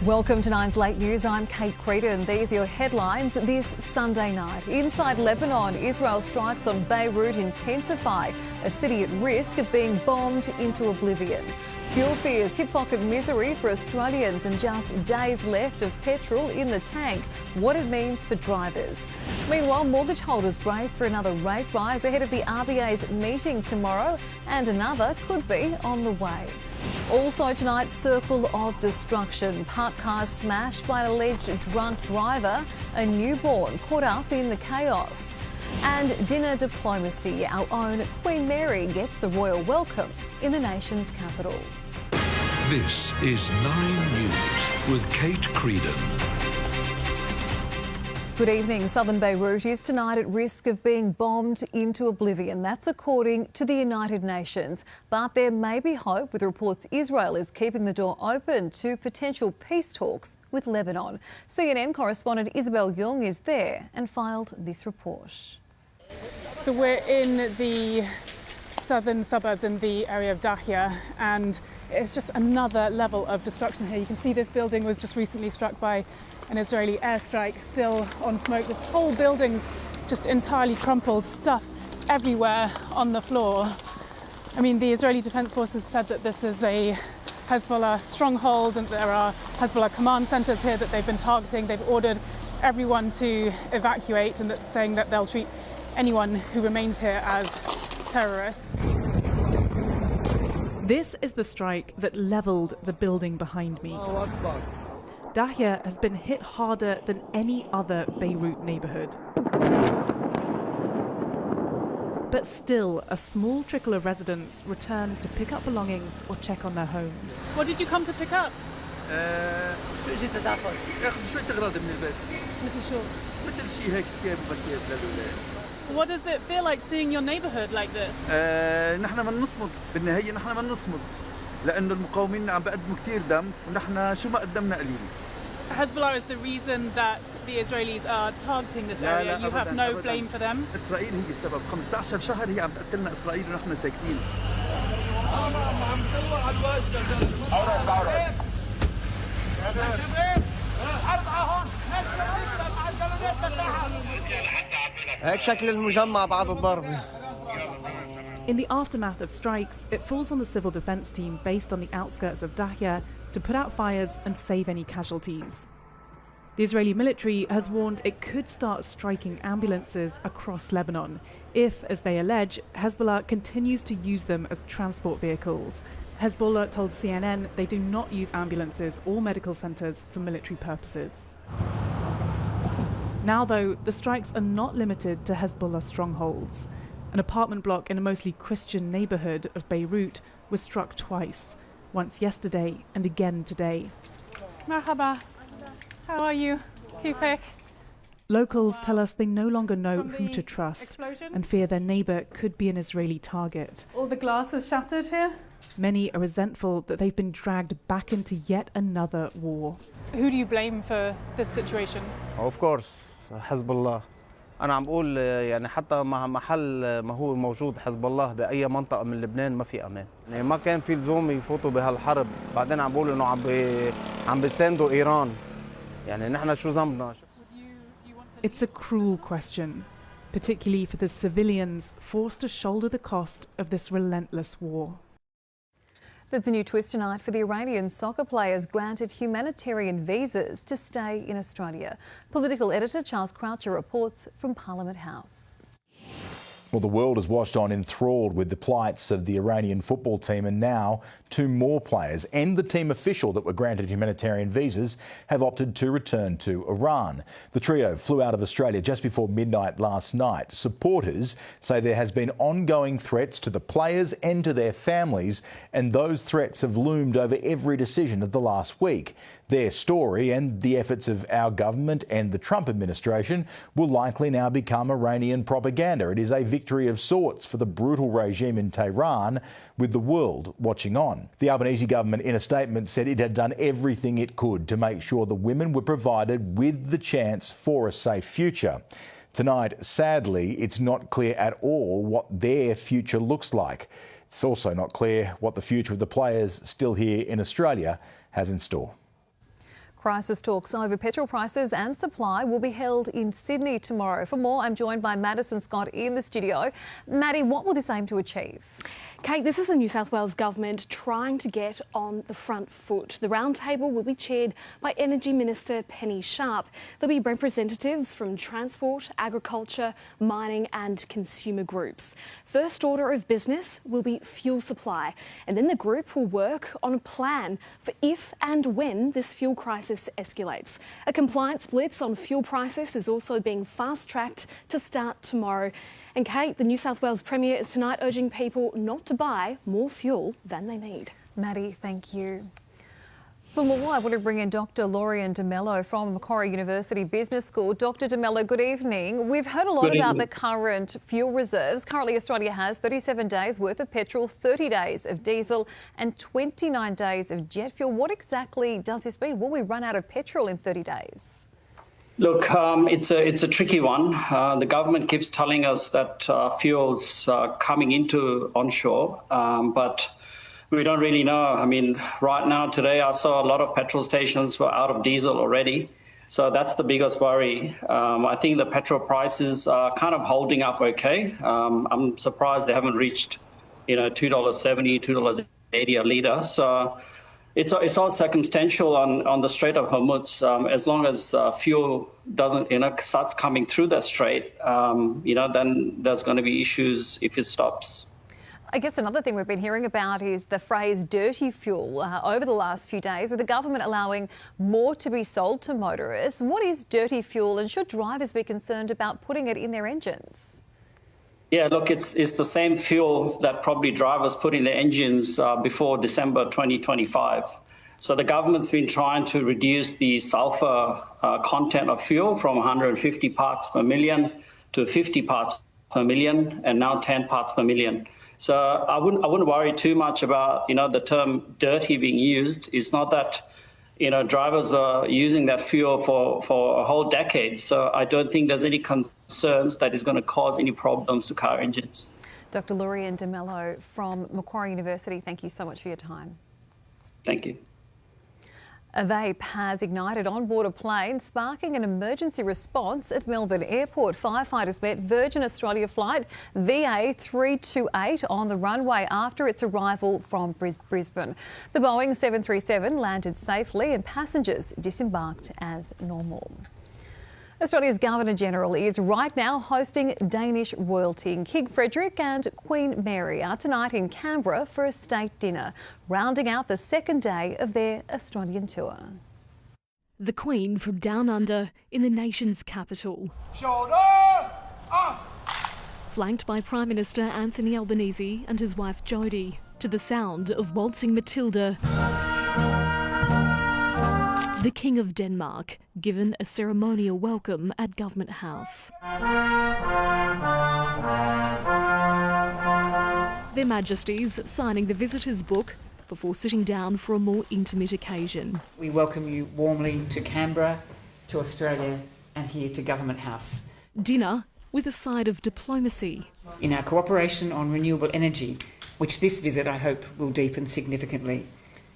Welcome to Nine's Late News. I'm Kate Creedon. These are your headlines this Sunday night. Inside Lebanon, Israel strikes on Beirut intensify, a city at risk of being bombed into oblivion. Fuel fears, hip pocket misery for Australians and just days left of petrol in the tank. What it means for drivers. Meanwhile, mortgage holders brace for another rate rise ahead of the RBA's meeting tomorrow, and another could be on the way. Also tonight, circle of destruction. Parked cars smashed by an alleged drunk driver. A newborn caught up in the chaos. And dinner diplomacy. Our own Queen Mary gets a royal welcome in the nation's capital. This is 9 News with Kate Creedon. Good evening. Southern Beirut is tonight at risk of being bombed into oblivion. That's according to the United Nations. But there may be hope with reports Israel is keeping the door open to potential peace talks with Lebanon. CNN correspondent Isabel Young is there and filed this report. So we're in the southern suburbs in the area of Dahya, and it's just another level of destruction here. You can see this building was just recently struck by an Israeli airstrike, still on smoke. This whole building's just entirely crumpled, stuff everywhere on the floor. I mean, the Israeli Defense Forces said that this is a Hezbollah stronghold and there are Hezbollah command centers here that they've been targeting. They've ordered everyone to evacuate, and saying that they'll treat anyone who remains here as terrorists. This is the strike that leveled the building behind me. Dahya has been hit harder than any other Beirut neighbourhood. But still, a small trickle of residents returned to pick up belongings or check on their homes. What did you come to pick up? What does it feel like seeing your neighbourhood like this? نحن بدنا نصمد، بالنهاية نحن بدنا نصمد، لأنه المقاومين عم بقدموا كثير دم ونحن شو ما قدمنا قليل. Hezbollah is the reason that the Israelis are targeting this area. You have no blame for them. إسرائيل هي السبب. 15 شهر هي عم تقتلنا إسرائيل ونحن ساكتين. هيك شكل المجمع بعد الضرب. In the aftermath of strikes, it falls on the civil defence team based on the outskirts of Dahya to put out fires and save any casualties. The Israeli military has warned it could start striking ambulances across Lebanon if, as they allege, Hezbollah continues to use them as transport vehicles. Hezbollah told CNN they do not use ambulances or medical centres for military purposes. Now, though, the strikes are not limited to Hezbollah strongholds. An apartment block in a mostly Christian neighbourhood of Beirut was struck twice, once yesterday and again today. Marhaba. How are you? Kifek. Locals tell us they no longer know who to trust and fear their neighbour could be an Israeli target. All the glass is shattered here? Many are resentful that they've been dragged back into yet another war. Who do you blame for this situation? Of course, حزب الله. أنا عم بقول يعني حتى مع محل ما هو موجود حزب الله بأي منطقة من لبنان ما في أمان. يعني ما كان في لزوم يفوتوا بهالحرب، بعدين عم بقول إنه عم بيساندوا إيران. يعني نحن شو ذنبنا؟ It's a cruel question, particularly for the civilians forced to shoulder the cost of this relentless war. There's a new twist tonight for the Iranian soccer players granted humanitarian visas to stay in Australia. Political editor Charles Croucher reports from Parliament House. Well, the world has watched on enthralled with the plights of the Iranian football team, and now two more players and the team official that were granted humanitarian visas have opted to return to Iran. The trio flew out of Australia just before midnight last night. Supporters say there has been ongoing threats to the players and to their families, and those threats have loomed over every decision of the last week. Their story and the efforts of our government and the Trump administration will likely now become Iranian propaganda. It is a victory of sorts for the brutal regime in Tehran, with the world watching on. The Albanese government in a statement said it had done everything it could to make sure the women were provided with the chance for a safe future. Tonight, sadly, it's not clear at all what their future looks like. It's also not clear what the future of the players still here in Australia has in store. Crisis talks over petrol prices and supply will be held in Sydney tomorrow. For more, I'm joined by Madison Scott in the studio. Maddie, what will this aim to achieve? Kate, this is the New South Wales Government trying to get on the front foot. The roundtable will be chaired by Energy Minister Penny Sharp. There'll be representatives from transport, agriculture, mining and consumer groups. First order of business will be fuel supply, and then the group will work on a plan for if and when this fuel crisis escalates. A compliance blitz on fuel prices is also being fast-tracked to start tomorrow. And Kate, the New South Wales Premier is tonight urging people not to buy more fuel than they need. Maddie, thank you. For more, I want to bring in Dr. Lorian De Mello from Macquarie University Business School. Dr. De Mello, good evening. We've heard a lot about the current fuel reserves. Currently, Australia has 37 days worth of petrol, 30 days of diesel and 29 days of jet fuel. What exactly does this mean? Will we run out of petrol in 30 days? Look, it's a tricky one. The government keeps telling us that fuel's coming into onshore, but we don't really know. I mean, right now, today, I saw a lot of petrol stations were out of diesel already. So that's the biggest worry. I think the petrol prices are kind of holding up okay. I'm surprised they haven't reached, $2.70, $2.80 a litre. So it's all circumstantial on the Strait of Hormuz. As long as fuel doesn't, starts coming through that strait, then there's going to be issues if it stops. I guess another thing we've been hearing about is the phrase dirty fuel over the last few days, with the government allowing more to be sold to motorists. What is dirty fuel, and should drivers be concerned about putting it in their engines? Yeah, look, it's the same fuel that probably drivers put in their engines before December 2025. So the government's been trying to reduce the sulfur content of fuel from 150 parts per million to 50 parts per million, and now 10 parts per million. So I wouldn't worry too much about, the term dirty being used. It's not that, drivers were using that fuel for a whole decade. So I don't think there's any concerns that is going to cause any problems to car engines. Dr. Lorian De Mello from Macquarie University, thank you so much for your time. Thank you. A vape has ignited on board a plane, sparking an emergency response at Melbourne Airport. Firefighters met Virgin Australia flight VA328 on the runway after its arrival from Brisbane. The Boeing 737 landed safely and passengers disembarked as normal. Australia's Governor-General is right now hosting Danish royalty. King Frederick and Queen Mary are tonight in Canberra for a state dinner, rounding out the second day of their Australian tour. The Queen from Down Under in the nation's capital. Shoulder up! Flanked by Prime Minister Anthony Albanese and his wife Jodie, to the sound of Waltzing Matilda. The King of Denmark, given a ceremonial welcome at Government House. Their Majesties signing the visitors' book before sitting down for a more intimate occasion. We welcome you warmly to Canberra, to Australia and here to Government House. Dinner with a side of diplomacy. In our cooperation on renewable energy, which this visit I hope will deepen significantly.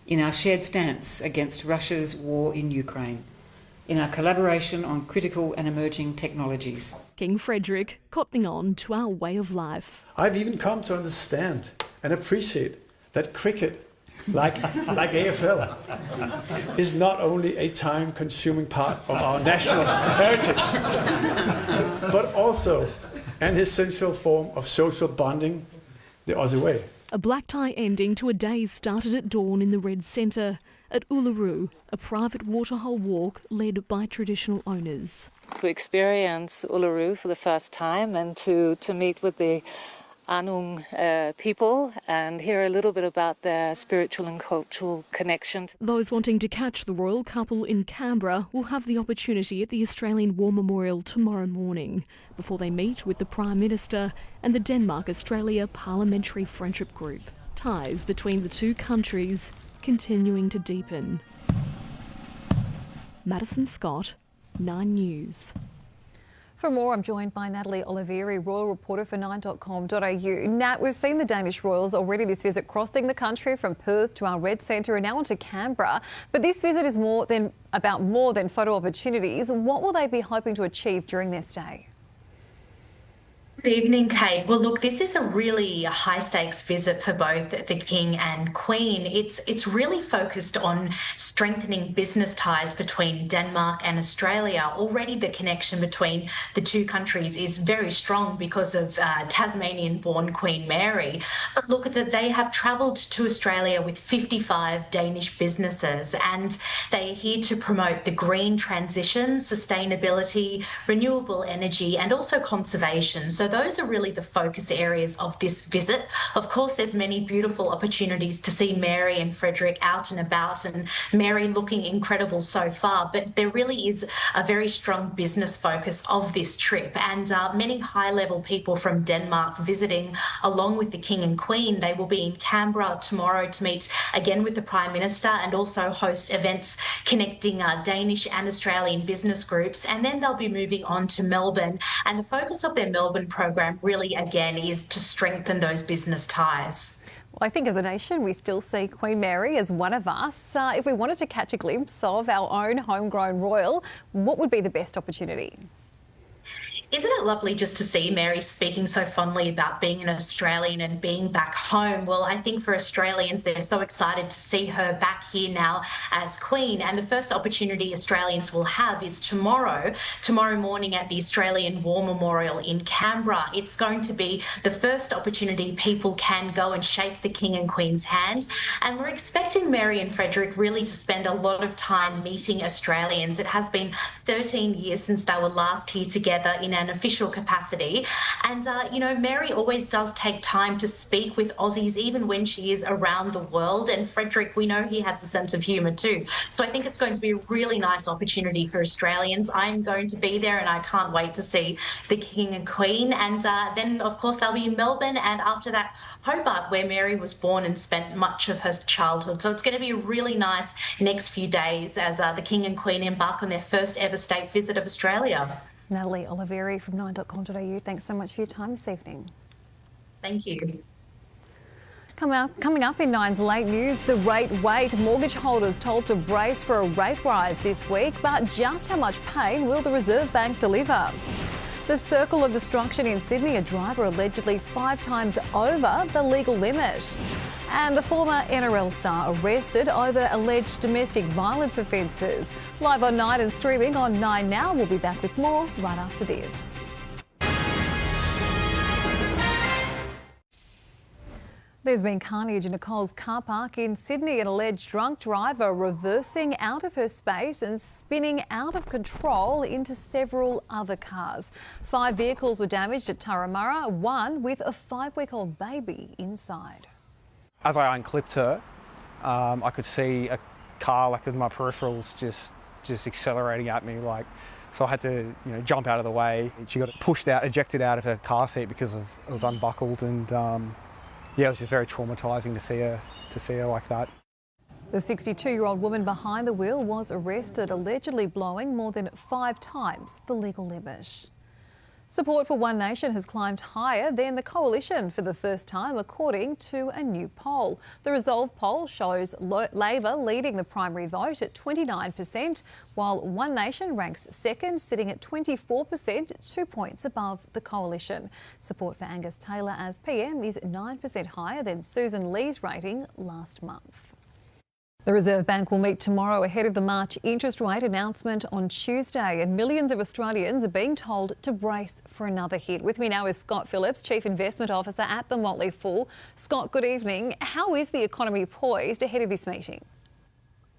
In our shared stance against Russia's war in Ukraine, in our collaboration on critical and emerging technologies. King Frederick cottoning on to our way of life. I've even come to understand and appreciate that cricket, like AFL, is not only a time-consuming part of our national heritage, but also an essential form of social bonding the Aussie way. A black tie ending to a day started at dawn in the Red Centre at Uluru, a private waterhole walk led by traditional owners. To experience Uluru for the first time and to meet with the Anung people and hear a little bit about their spiritual and cultural connection. Those wanting to catch the royal couple in Canberra will have the opportunity at the Australian War Memorial tomorrow morning before they meet with the Prime Minister and the Denmark-Australia Parliamentary Friendship Group. Ties between the two countries continuing to deepen. Madison Scott, 9 News. For more, I'm joined by Natalie Olivieri, royal reporter for 9.com.au. Nat, we've seen the Danish royals already this visit crossing the country from Perth to our Red Centre and now on to Canberra. But this visit is about more than photo opportunities. What will they be hoping to achieve during their stay? Good evening, Kate. Well, look, this is a really high-stakes visit for both the King and Queen. It's really focused on strengthening business ties between Denmark and Australia. Already the connection between the two countries is very strong because of Tasmanian-born Queen Mary. But look, they have travelled to Australia with 55 Danish businesses, and they are here to promote the green transition, sustainability, renewable energy, and also conservation. So those are really the focus areas of this visit. Of course, there's many beautiful opportunities to see Mary and Frederick out and about, and Mary looking incredible so far, but there really is a very strong business focus of this trip, and many high-level people from Denmark visiting along with the King and Queen. They will be in Canberra tomorrow to meet again with the Prime Minister and also host events connecting Danish and Australian business groups, and then they'll be moving on to Melbourne, and the focus of their Melbourne program really, again, is to strengthen those business ties. Well, I think as a nation, we still see Queen Mary as one of us. If we wanted to catch a glimpse of our own homegrown royal, what would be the best opportunity? Isn't it lovely just to see Mary speaking so fondly about being an Australian and being back home? Well, I think for Australians, they're so excited to see her back here now as Queen. And the first opportunity Australians will have is tomorrow morning at the Australian War Memorial in Canberra. It's going to be the first opportunity people can go and shake the King and Queen's hand. And we're expecting Mary and Frederick really to spend a lot of time meeting Australians. It has been 13 years since they were last here together in an official capacity. And, Mary always does take time to speak with Aussies, even when she is around the world. And Frederick, we know he has a sense of humour too. So I think it's going to be a really nice opportunity for Australians. I'm going to be there and I can't wait to see the King and Queen. And then, of course, they'll be in Melbourne and after that, Hobart, where Mary was born and spent much of her childhood. So it's going to be a really nice next few days as the King and Queen embark on their first ever state visit of Australia. Natalie Olivieri from 9.com.au, thanks so much for your time this evening. Thank you. Coming up in Nine's late news, the rate wait. Mortgage holders told to brace for a rate rise this week, but just how much pain will the Reserve Bank deliver? The circle of destruction in Sydney, a driver allegedly 5 times over the legal limit. And the former NRL star arrested over alleged domestic violence offences. Live on 9 and streaming on 9 Now. We'll be back with more right after this. There's been carnage in a Coles car park in Sydney. An alleged drunk driver reversing out of her space and spinning out of control into several other cars. 5 vehicles were damaged at Turramurra, one with a 5-week-old baby inside. As I unclipped her, I could see a car, like with my peripherals, just accelerating at me, so I had to, jump out of the way. She got pushed out, ejected out of her car seat because it was unbuckled, and it was just very traumatising to see her like that. The 62-year-old woman behind the wheel was arrested, allegedly blowing more than 5 times the legal limit. Support for One Nation has climbed higher than the Coalition for the first time, according to a new poll. The Resolve poll shows Labor leading the primary vote at 29%, while One Nation ranks second, sitting at 24%, 2 points above the Coalition. Support for Angus Taylor as PM is 9% higher than Susan Lee's rating last month. The Reserve Bank will meet tomorrow ahead of the March interest rate announcement on Tuesday, and millions of Australians are being told to brace for another hit. With me now is Scott Phillips, Chief Investment Officer at the Motley Fool. Scott, good evening. How is the economy poised ahead of this meeting?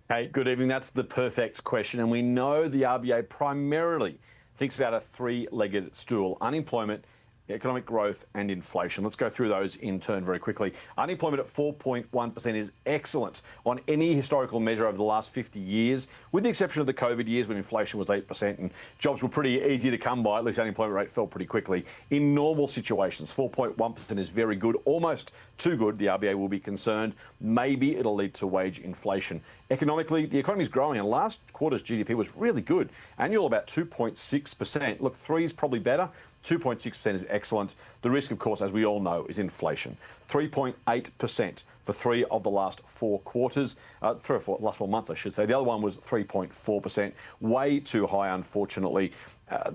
Hey, good evening. That's the perfect question, and we know the RBA primarily thinks about a 3-legged stool: unemployment, economic growth and inflation. Let's go through those in turn very quickly. Unemployment at 4.1% is excellent on any historical measure over the last 50 years, with the exception of the COVID years when inflation was 8% and jobs were pretty easy to come by. At least the unemployment rate fell pretty quickly. In normal situations, 4.1% is very good, almost too good. The RBA will be concerned. Maybe it'll lead to wage inflation. Economically, the economy is growing, and last quarter's GDP was really good. Annual about 2.6%. Look, 3 is probably better. 2.6% is excellent. The risk, of course, as we all know, is inflation. 3.8% for 3 of the last 4 quarters. 3 or 4, last 4 months, I should say. The other one was 3.4%. Way too high, unfortunately.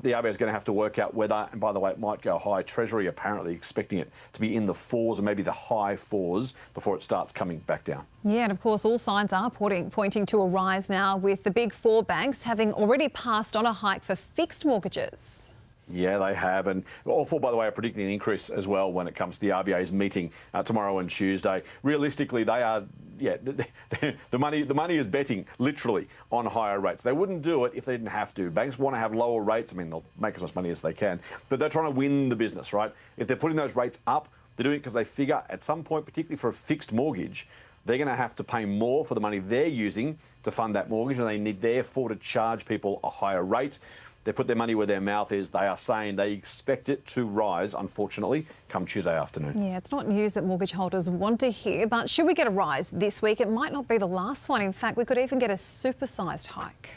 The RBA is going to have to work out whether, and by the way, it might go high. Treasury apparently expecting it to be in the 4s or maybe the high 4s before it starts coming back down. Yeah, and of course, all signs are pointing to a rise now, with the big 4 banks having already passed on a hike for fixed mortgages. Yeah, they have. And all 4, by the way, are predicting an increase as well when it comes to the RBA's meeting tomorrow and Tuesday. Realistically, they are, the money is betting literally on higher rates. They wouldn't do it if they didn't have to. Banks want to have lower rates. I mean, they'll make as much money as they can, but they're trying to win the business, right? If they're putting those rates up, they're doing it because they figure at some point, particularly for a fixed mortgage, they're going to have to pay more for the money they're using to fund that mortgage, and they need therefore to charge people a higher rate. They put their money where their mouth is. They are saying they expect it to rise, unfortunately, come Tuesday afternoon. Yeah, it's not news that mortgage holders want to hear, but should we get a rise this week, it might not be the last one. In fact, we could even get a supersized hike.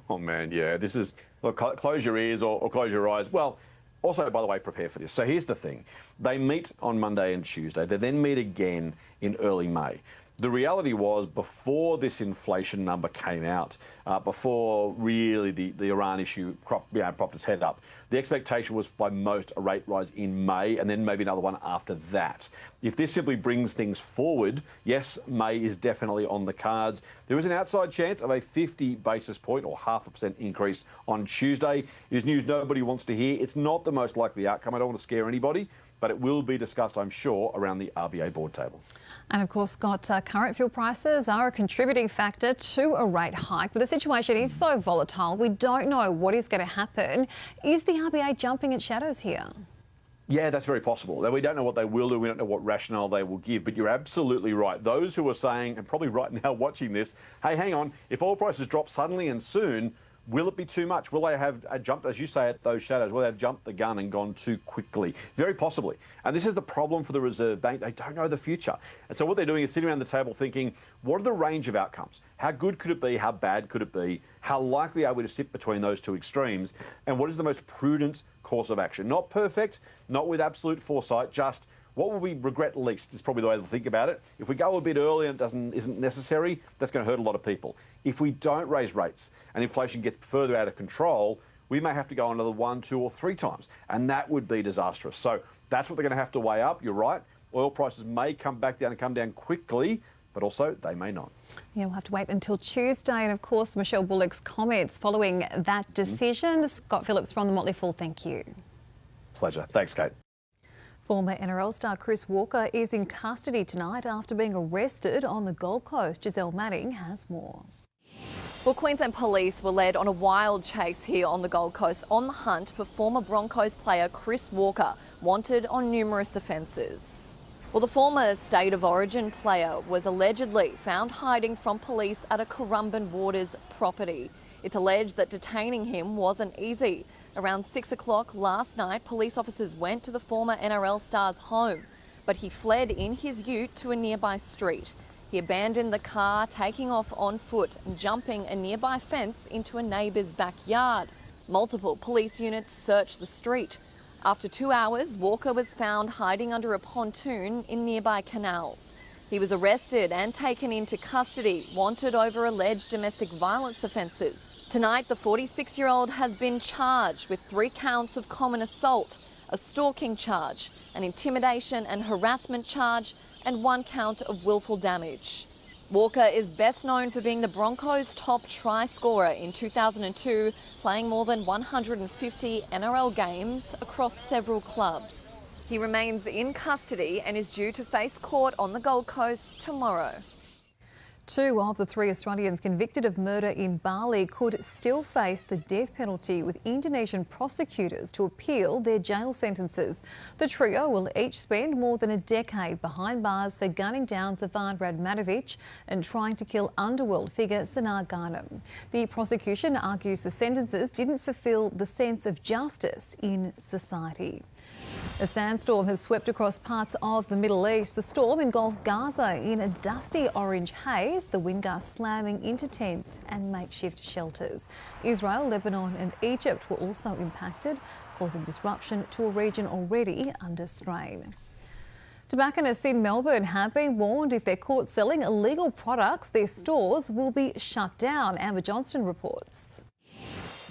Oh, man, yeah. This is, look, close your ears or close your eyes. Well, also, by the way, prepare for this. So here's the thing. They meet on Monday and Tuesday. They then meet again in early May. The reality was, before this inflation number came out, before really the Iran issue propped its head up, the expectation was by most a rate rise in May and then maybe another one after that. If this simply brings things forward, yes, May is definitely on the cards. There is an outside chance of a 50 basis point or 0.5% increase on Tuesday. It is news nobody wants to hear. It's not the most likely outcome. I don't want to scare anybody, but it will be discussed, I'm sure, around the RBA board table. And of course, Scott, current fuel prices are a contributing factor to a rate hike, but the situation is so volatile, we don't know what is going to happen. Is the RBA jumping at shadows here? Yeah, that's very possible. We don't know what they will do. We don't know what rationale they will give. But you're absolutely right. Those who are saying, and probably right now watching this, hey, hang on, if oil prices drop suddenly and soon, will it be too much? Will they have jumped, as you say, at those shadows? Will they have jumped the gun and gone too quickly? Very possibly. And this is the problem for the Reserve Bank. They don't know the future. And so what they're doing is sitting around the table thinking, what are the range of outcomes? How good could it be? How bad could it be? How likely are we to sit between those two extremes? And what is the most prudent course of action? Not perfect, not with absolute foresight, just what will we regret least is probably the way to think about it. If we go a bit early and it isn't necessary, that's going to hurt a lot of people. If we don't raise rates and inflation gets further out of control, we may have to go another 1, 2 or 3 times, and that would be disastrous. So that's what they're going to have to weigh up. You're right. Oil prices may come back down and come down quickly, but also they may not. Yeah, we'll have to wait until Tuesday. And of course, Michelle Bullock's comments following that decision. Scott Phillips from the Motley Fool, thank you. Pleasure. Thanks, Kate. Former NRL star Chris Walker is in custody tonight after being arrested on the Gold Coast. Giselle Manning has more. Well, Queensland Police were led on a wild chase here on the Gold Coast on the hunt for former Broncos player Chris Walker, wanted on numerous offences. Well, the former State of Origin player was allegedly found hiding from police at a Currumbin Waters property. It's alleged that detaining him wasn't easy. Around 6 o'clock last night, police officers went to the former NRL star's home, but he fled in his ute to a nearby street. He abandoned the car, taking off on foot and jumping a nearby fence into a neighbour's backyard. Multiple police units searched the street. After 2 hours, Walker was found hiding under a pontoon in nearby canals. He was arrested and taken into custody, wanted over alleged domestic violence offences. Tonight, the 46-year-old has been charged with 3 counts of common assault, a stalking charge, an intimidation and harassment charge, and 1 count of willful damage. Walker is best known for being the Broncos' top try scorer in 2002, playing more than 150 NRL games across several clubs. He remains in custody and is due to face court on the Gold Coast tomorrow. 2 of the 3 Australians convicted of murder in Bali could still face the death penalty, with Indonesian prosecutors to appeal their jail sentences. The trio will each spend more than a decade behind bars for gunning down Zafar Radmanovic and trying to kill underworld figure Sanar Ghanem. The prosecution argues the sentences didn't fulfil the sense of justice in society. A sandstorm has swept across parts of the Middle East. The storm engulfed Gaza in a dusty orange haze, the wind gusts slamming into tents and makeshift shelters. Israel, Lebanon and Egypt were also impacted, causing disruption to a region already under strain. Tobacconists in Melbourne have been warned if they're caught selling illegal products, their stores will be shut down. Amber Johnston reports.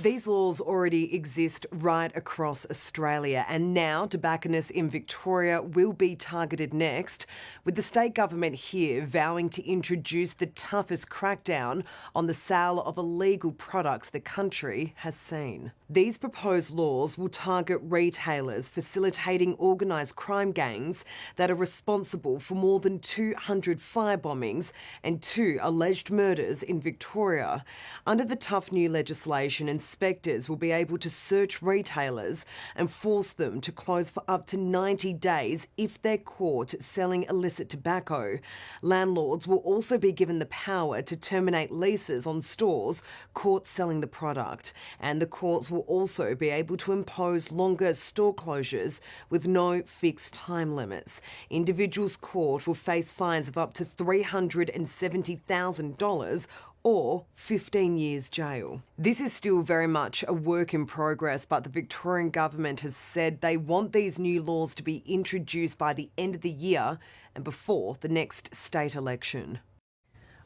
These laws already exist right across Australia, and now tobacconists in Victoria will be targeted next, with the state government here vowing to introduce the toughest crackdown on the sale of illegal products the country has seen. These proposed laws will target retailers facilitating organised crime gangs that are responsible for more than 200 firebombings and 2 alleged murders in Victoria. Under the tough new legislation, inspectors will be able to search retailers and force them to close for up to 90 days if they're caught selling illicit tobacco. Landlords will also be given the power to terminate leases on stores caught selling the product, and the courts will also be able to impose longer store closures with no fixed time limits. Individuals caught will face fines of up to $370,000 or 15 years jail. This is still very much a work in progress, but the Victorian government has said they want these new laws to be introduced by the end of the year and before the next state election.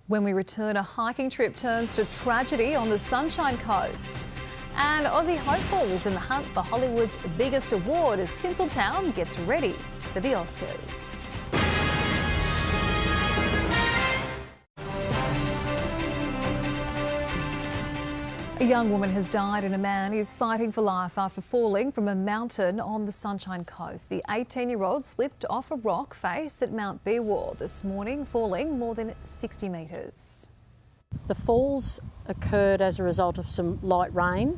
When we return, a hiking trip turns to tragedy on the Sunshine Coast. And Aussie hopefuls in the hunt for Hollywood's biggest award as Tinseltown gets ready for the Oscars. A young woman has died and a man is fighting for life after falling from a mountain on the Sunshine Coast. The 18-year-old slipped off a rock face at Mount Beerwar this morning, falling more than 60 metres. The falls occurred as a result of some light rain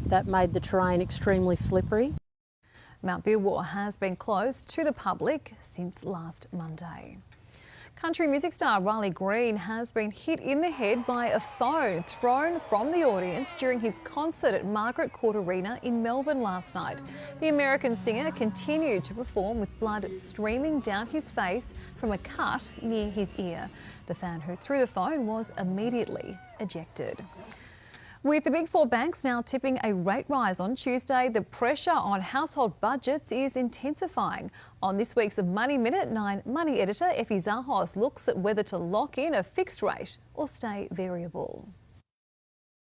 that made the terrain extremely slippery. Mount Beerwar has been closed to the public since last Monday. Country music star Riley Green has been hit in the head by a phone thrown from the audience during his concert at Margaret Court Arena in Melbourne last night. The American singer continued to perform with blood streaming down his face from a cut near his ear. The fan who threw the phone was immediately ejected. With the Big Four banks now tipping a rate rise on Tuesday, the pressure on household budgets is intensifying. On this week's Money Minute, 9 Money editor Effie Zahos looks at whether to lock in a fixed rate or stay variable.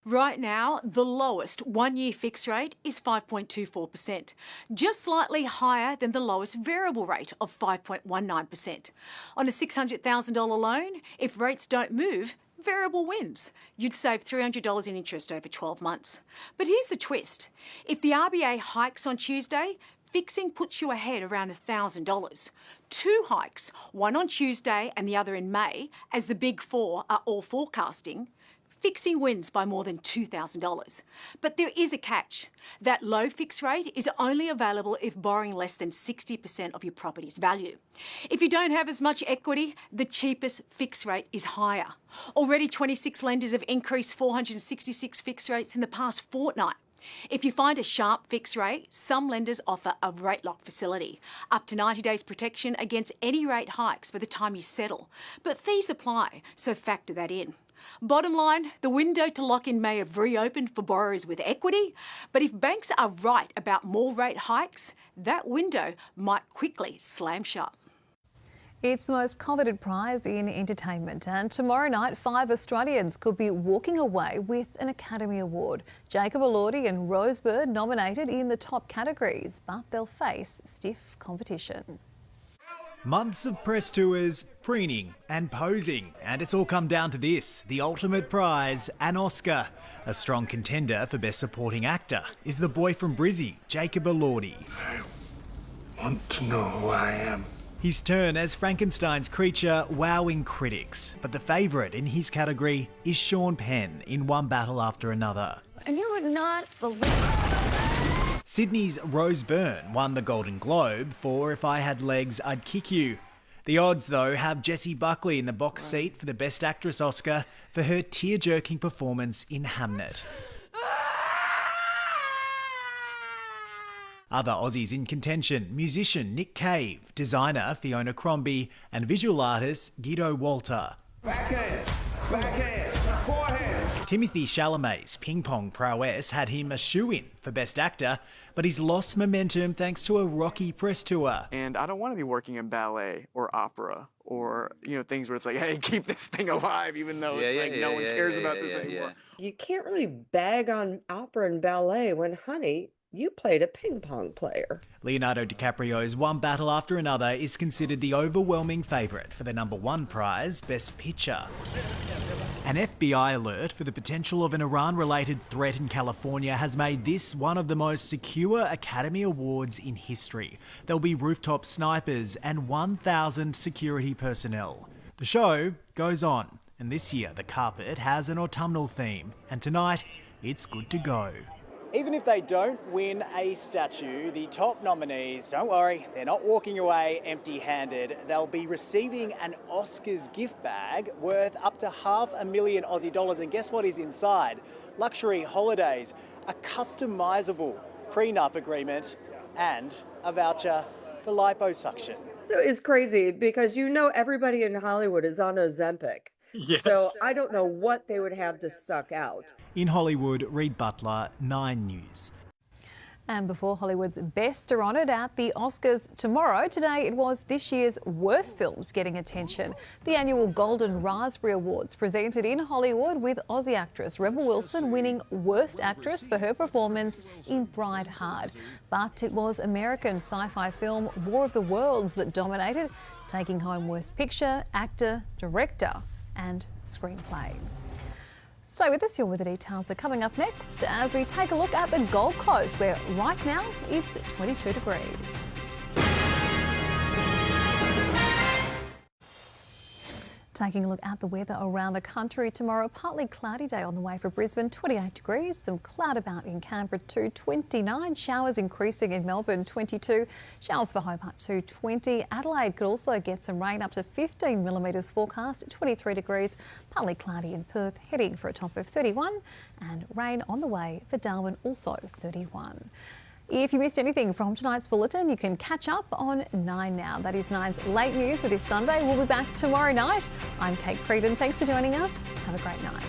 Right now, the lowest one-year fixed rate is 5.24%, just slightly higher than the lowest variable rate of 5.19%. On a $600,000 loan, if rates don't move, variable wins. You'd save $300 in interest over 12 months. But here's the twist. If the RBA hikes on Tuesday, fixing puts you ahead around $1,000. 2 hikes, one on Tuesday and the other in May, as the Big Four are all forecasting, fixing wins by more than $2,000. But there is a catch. That low fixed rate is only available if borrowing less than 60% of your property's value. If you don't have as much equity, the cheapest fixed rate is higher. Already 26 lenders have increased 466 fixed rates in the past fortnight. If you find a sharp fixed rate, some lenders offer a rate lock facility, up to 90 days protection against any rate hikes by the time you settle. But fees apply, so factor that in. Bottom line, the window to lock in may have reopened for borrowers with equity, but if banks are right about more rate hikes, that window might quickly slam shut. It's the most coveted prize in entertainment, and tomorrow night 5 Australians could be walking away with an Academy Award. Jacob Elordi and Rosebud nominated in the top categories, but they'll face stiff competition. Months of press tours, preening and posing, and it's all come down to this, the ultimate prize, an Oscar. A strong contender for Best Supporting Actor is the boy from Brizzy, Jacob Elordi. I want to know who I am. His turn as Frankenstein's creature wowing critics, but the favourite in his category is Sean Penn in One Battle After Another. And you would not believe... Sydney's Rose Byrne won the Golden Globe for If I Had Legs, I'd Kick You. The odds, though, have Jessie Buckley in the box seat for the Best Actress Oscar for her tear-jerking performance in Hamnet. Other Aussies in contention: musician Nick Cave, designer Fiona Crombie, and visual artist Guido Walter. Backhand, forehand. Timothée Chalamet's ping-pong prowess had him a shoe-in for Best Actor, but he's lost momentum thanks to a rocky press tour. And I don't want to be working in ballet or opera or, things where it's like, hey, keep this thing alive, even though no one cares about this anymore. You can't really bag on opera and ballet when, honey, you played a ping pong player. Leonardo DiCaprio's One Battle After Another is considered the overwhelming favourite for the #1 prize, Best Picture. An FBI alert for the potential of an Iran-related threat in California has made this one of the most secure Academy Awards in history. There'll be rooftop snipers and 1,000 security personnel. The show goes on, and this year the carpet has an autumnal theme, and tonight it's good to go. Even if they don't win a statue, the top nominees, don't worry, they're not walking away empty-handed. They'll be receiving an Oscars gift bag worth up to $500,000 Aussie dollars. And guess what is inside? Luxury holidays, a customisable prenup agreement, and a voucher for liposuction. So it's crazy because everybody in Hollywood is on Ozempic. Yes. So I don't know what they would have to suck out. In Hollywood, Reid Butler, 9 News. And before Hollywood's best are honoured at the Oscars tomorrow, today it was this year's worst films getting attention. The annual Golden Raspberry Awards presented in Hollywood, with Aussie actress Rebel Wilson winning Worst Actress for her performance in Bride Hard. But it was American sci-fi film War of the Worlds that dominated, taking home Worst Picture, Actor, Director and Screenplay. Stay with us, your weather details are coming up next as we take a look at the Gold Coast, where right now it's 22 degrees. Taking a look at the weather around the country tomorrow, partly cloudy day on the way for Brisbane, 28 degrees, some cloud about in Canberra too, 29, showers increasing in Melbourne, 22, showers for Hobart too, 20, Adelaide could also get some rain up to 15 millimetres forecast, 23 degrees, partly cloudy in Perth, heading for a top of 31, and rain on the way for Darwin, also 31. If you missed anything from tonight's bulletin, you can catch up on 9 Now. That is 9's late news for this Sunday. We'll be back tomorrow night. I'm Kate Creedon. Thanks for joining us. Have a great night.